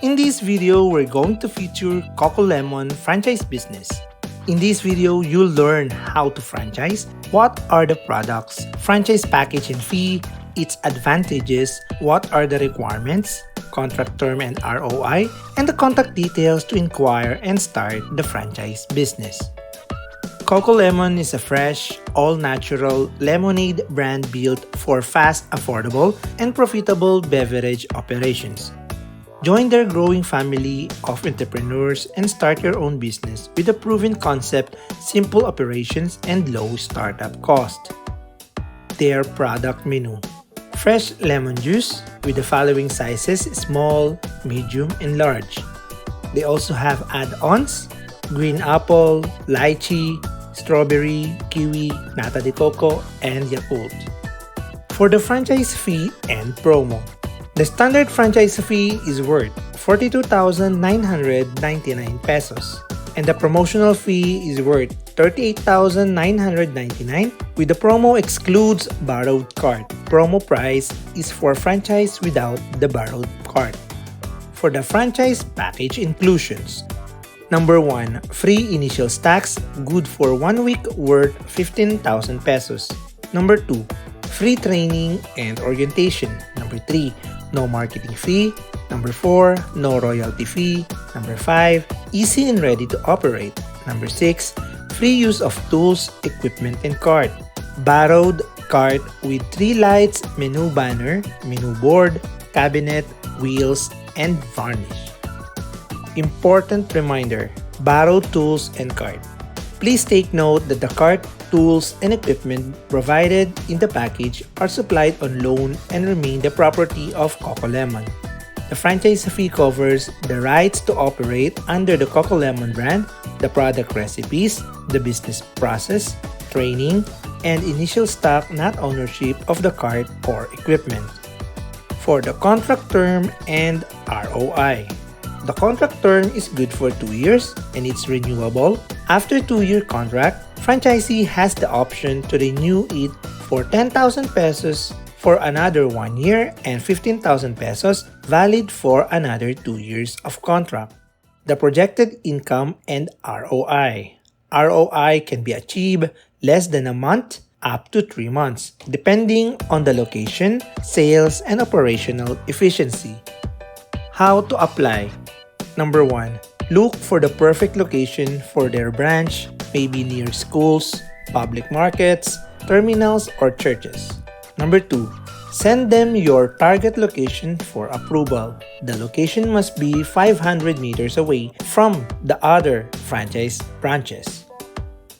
In this video, we're going to feature Coco Lemon franchise business. In this video, you'll learn how to franchise, what are the products, franchise package and fee, its advantages, what are the requirements, contract term and ROI, and the contact details to inquire and start the franchise business. Coco Lemon is a fresh, all-natural lemonade brand built for fast, affordable, and profitable beverage operations. Join their growing family of entrepreneurs and start your own business with a proven concept, simple operations, and low startup cost. Their product menu: fresh lemon juice with the following sizes: small, medium, and large. They also have add-ons: green apple, lychee, strawberry, kiwi, nata de coco, and Yakult. For the franchise fee and promo, the standard franchise fee is worth 42,999 pesos, and the promotional fee is worth 38,999 with the promo excludes borrowed card. Promo price is for franchise without the borrowed card. For the franchise package inclusions: Number 1, free initial stacks, good for 1 week, worth 15,000 pesos. Number 2, free training and orientation. Number 3, no marketing fee. Number 4, no royalty fee. Number 5, easy and ready to operate. Number 6, free use of tools, equipment, and cart. Borrowed cart with 3 lights, menu banner, menu board, cabinet, wheels, and varnish. Important reminder: borrowed tools and cart. Please take note that the cart, tools, and equipment provided in the package are supplied on loan and remain the property of Coco Lemon. The franchise fee covers the rights to operate under the Coco Lemon brand, the product recipes, the business process, training, and initial stock, not ownership of the cart or equipment. For the contract term and ROI, the contract term is good for 2 years and it's renewable. After 2-year contract, franchisee has the option to renew it for 10,000 pesos for another 1 year and 15,000 pesos valid for another 2 years of contract. The projected income and ROI. ROI can be achieved less than a month up to 3 months, depending on the location, sales, and operational efficiency. How to apply? Number 1, look for the perfect location for their branch, maybe near schools, public markets, terminals, or churches. Number 2, send them your target location for approval. The location must be 500 meters away from the other franchise branches.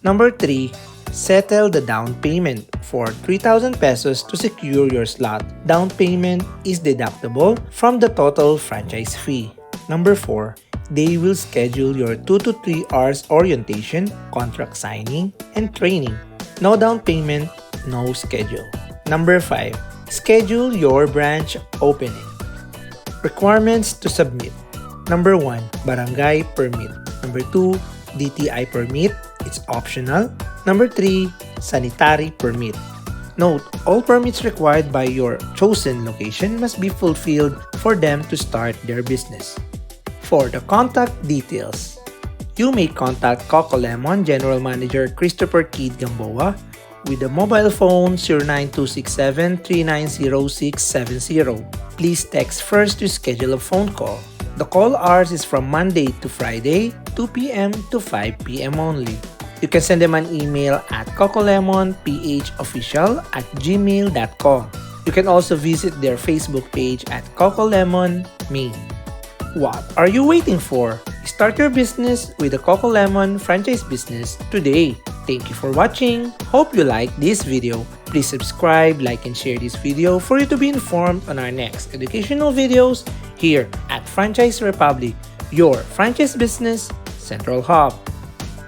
Number 3, settle the down payment for 3,000 pesos to secure your slot. Down payment is deductible from the total franchise fee. Number 4, they will schedule your 2 to 3 hours orientation, contract signing, and training. No down payment, no schedule. Number 5, schedule your branch opening. Requirements to submit: Number 1, barangay permit. Number 2, DTI permit, it's optional. Number 3, sanitary permit. Note, all permits required by your chosen location must be fulfilled for them to start their business. For the contact details, you may contact Coco Lemon General Manager Christopher Kidd Gamboa with the mobile phone 09267-390670. Please text first to schedule a phone call. The call hours is from Monday to Friday, 2 p.m. to 5 p.m. only. You can send them an email at cocolemonphofficial@gmail.com. You can also visit their Facebook page at Coco Lemon Me. What are you waiting for? Start your business with the Coco Lemon franchise business today. Thank you for watching. Hope you liked this video. Please subscribe, like, and share this video for you to be informed on our next educational videos here at Franchise Republic, your franchise business central hub.